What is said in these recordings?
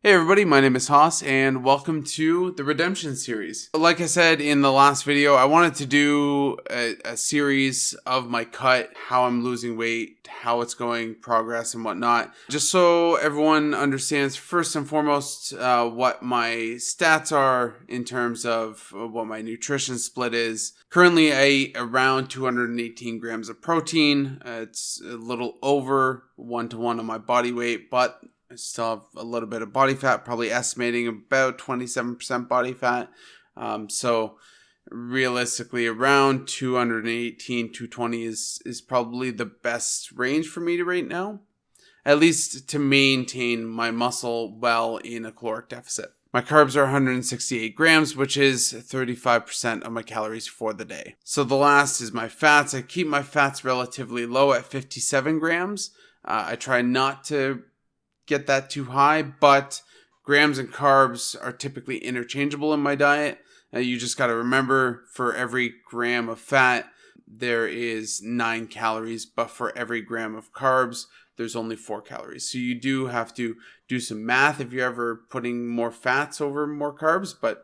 Hey everybody, my name is Haas and welcome to the Redemption series. Like I said in the last video, I wanted to do a series of my cut, how I'm losing weight, how it's going, progress and whatnot. Just so everyone understands first and foremost what my stats are in terms of what my nutrition split is. Currently I eat around 218 grams of protein. It's a little over 1-to-1 on my body weight, but I still have a little bit of body fat, probably estimating about 27% body fat. So realistically around 218, 220 is probably the best range for me right now, at least to maintain my muscle well in a caloric deficit. My carbs are 168 grams, which is 35% of my calories for the day. So the last is my fats. I keep my fats relatively low at 57 grams. I try not to get that too high, but grams and carbs are typically interchangeable in my diet. You just got to remember, for every gram of fat there is 9 calories, but for every gram of carbs there's only 4 calories. So you do have to do some math if you're ever putting more fats over more carbs, but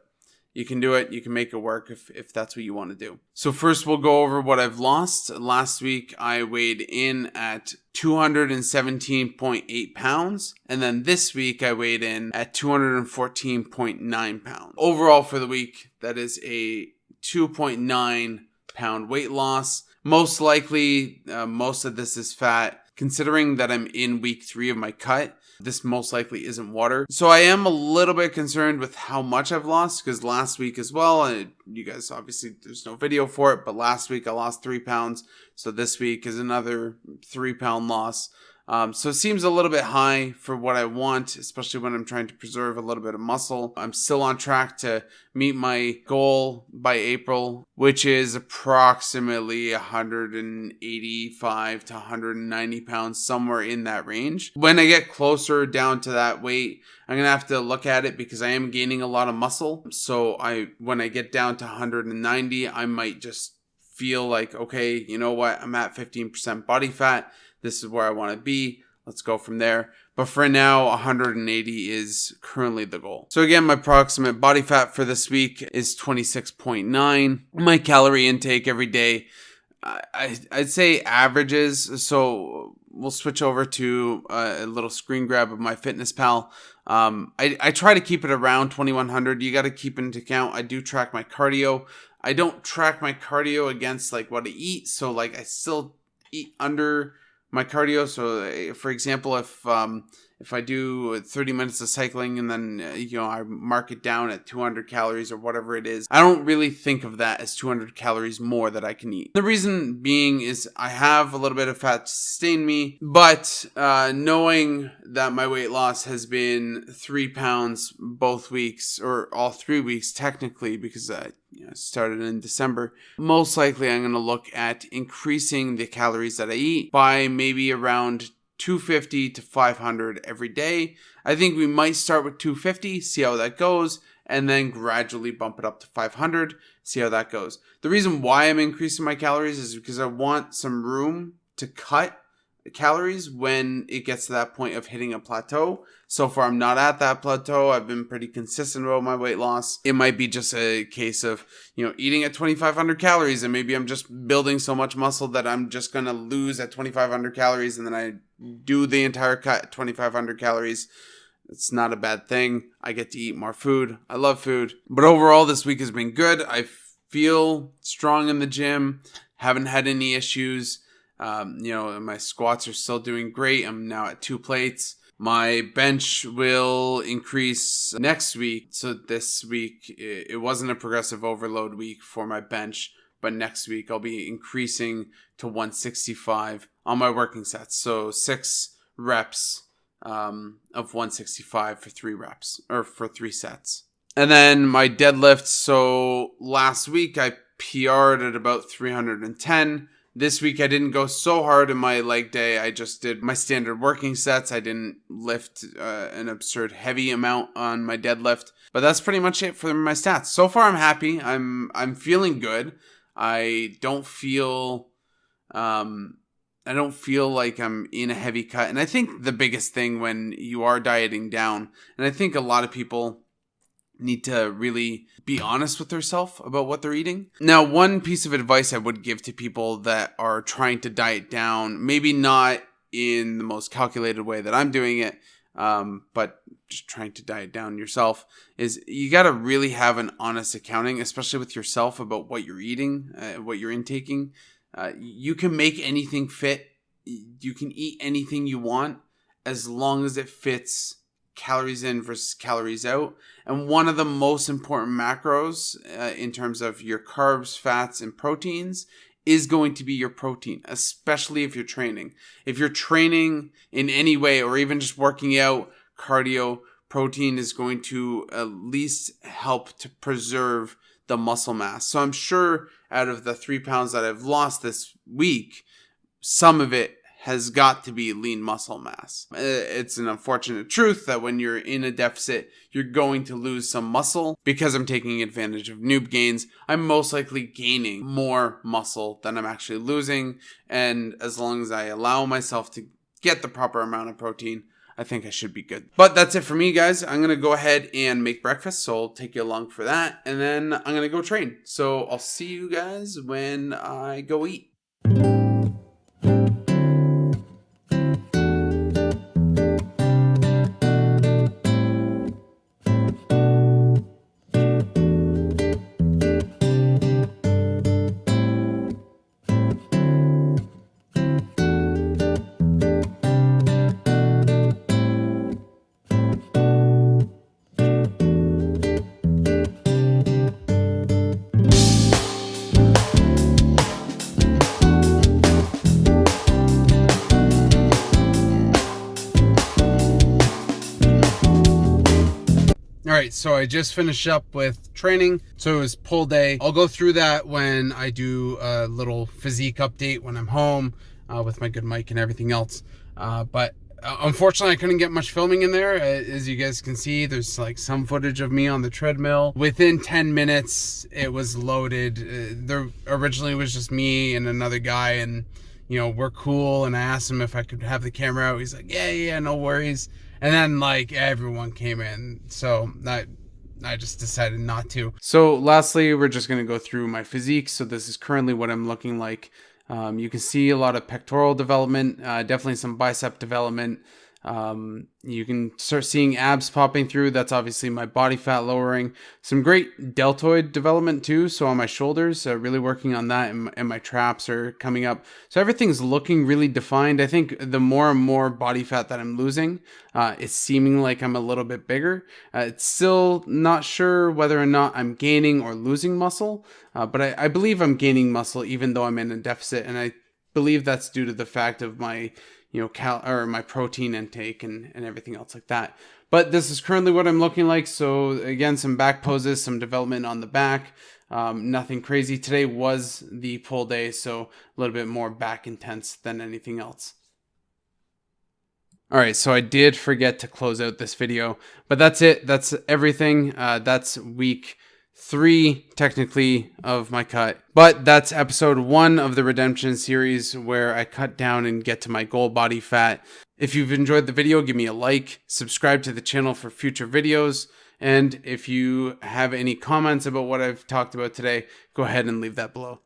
you can do it. You can make it work if that's what you want to do. So first we'll go over what I've lost. Last week I weighed in at 217.8 pounds. And then this week I weighed in at 214.9 pounds. Overall for the week, that is a 2.9 pound weight loss. Most likely, most of this is fat. Considering that I'm in week 3 of my cut, this most likely isn't water. So I am a little bit concerned with how much I've lost, because last week as well, you guys obviously there's no video for it, but last week I lost 3 pounds. So this week is another 3-pound loss. So it seems a little bit high for what I want, especially when I'm trying to preserve a little bit of muscle. I'm still on track to meet my goal by April, which is approximately 185 to 190 pounds, somewhere in that range. When I get closer down to that weight, I'm going to have to look at it because I am gaining a lot of muscle. So when I get down to 190, I might just feel like, okay, you know what? I'm at 15% body fat. This is where I want to be. Let's go from there. But for now, 180 is currently the goal. So again, my approximate body fat for this week is 26.9. My calorie intake every day, I'd say averages. So we'll switch over to a little screen grab of my FitnessPal. I try to keep it around 2100. You got to keep into account, I do track my cardio. I don't track my cardio against like what I eat. So like I still eat under my cardio. So for example, if I do 30 minutes of cycling and then I mark it down at 200 calories or whatever it is, I don't really think of that as 200 calories more that I can eat. The reason being is I have a little bit of fat to sustain me, but knowing that my weight loss has been 3 pounds both weeks, or all 3 weeks technically, because I started in December, most likely I'm going to look at increasing the calories that I eat by maybe around 250 to 500 every day. I think we might start with 250, see how that goes, and then gradually bump it up to 500, see how that goes. The reason why I'm increasing my calories is because I want some room to cut calories when it gets to that point of hitting a plateau. So far I'm not at that plateau. I've been pretty consistent about my weight loss. It might be just a case of eating at 2,500 calories, and maybe I'm just building so much muscle that I'm just gonna lose at 2,500 calories, and then I do the entire cut at 2,500 calories. It's not a bad thing. I get to eat more food. I love food. But overall, this week has been good. I feel strong in the gym. Haven't had any issues. My squats are still doing great. I'm now at 2 plates. My bench will increase next week. So this week, it wasn't a progressive overload week for my bench, but next week I'll be increasing to 165 on my working sets. So 6 reps of 165 for 3 reps, or for 3 sets. And then my deadlifts. So last week I PR'd at about 310. This week I didn't go so hard in my leg day. I just did my standard working sets. I didn't lift an absurd heavy amount on my deadlift. But that's pretty much it for my stats. So far I'm happy. I'm feeling good. I don't feel I don't feel like I'm in a heavy cut. And I think the biggest thing when you are dieting down, and I think a lot of people need to really be honest with themselves about what they're eating. Now, one piece of advice I would give to people that are trying to diet down, maybe not in the most calculated way that I'm doing it, but just trying to diet down yourself, is you got to really have an honest accounting, especially with yourself, about what you're eating, what you're intaking. You can make anything fit. You can eat anything you want as long as it fits calories in versus calories out. And one of the most important macros in terms of your carbs, fats, and proteins is going to be your protein, especially if you're training. If you're training in any way or even just working out, cardio, protein is going to at least help to preserve the muscle mass. So I'm sure out of the 3 pounds that I've lost this week, some of it has got to be lean muscle mass. It's an unfortunate truth that when you're in a deficit, you're going to lose some muscle. Because I'm taking advantage of noob gains, I'm most likely gaining more muscle than I'm actually losing. And as long as I allow myself to get the proper amount of protein, I think I should be good. But that's it for me, guys. I'm going to go ahead and make breakfast, so I'll take you along for that. And then I'm going to go train. So I'll see you guys when I go eat. All right, so I just finished up with training. So it was pull day. I'll go through that when I do a little physique update when I'm home with my good mic and everything else. But unfortunately, I couldn't get much filming in there. As you guys can see, there's like some footage of me on the treadmill. Within 10 minutes, it was loaded. There originally was just me and another guy, and you know, we're cool. And I asked him if I could have the camera out. He's like, yeah, no worries. And then like everyone came in, so I just decided not to. So lastly, we're just gonna go through my physique. So this is currently what I'm looking like. You can see a lot of pectoral development, definitely some bicep development. You can start seeing abs popping through. That's obviously my body fat lowering. Some great deltoid development too. So on my shoulders, really working on that, and my traps are coming up. So everything's looking really defined. I think the more and more body fat that I'm losing, it's seeming like I'm a little bit bigger. It's still not sure whether or not I'm gaining or losing muscle, but I believe I'm gaining muscle even though I'm in a deficit. And I believe that's due to the fact of my my protein intake and everything else like that. But this is currently what I'm looking like. So again, some back poses, some development on the back, nothing crazy. Today was the pull day, so a little bit more back intense than anything else. All right, so I did forget to close out this video, but that's it. That's everything. That's week 3 technically of my cut, but that's episode 1 of the redemption series where I cut down and get to my goal body fat. If you've enjoyed the video, give me a like, subscribe to the channel for future videos, and if you have any comments about what I've talked about today, go ahead and leave that below.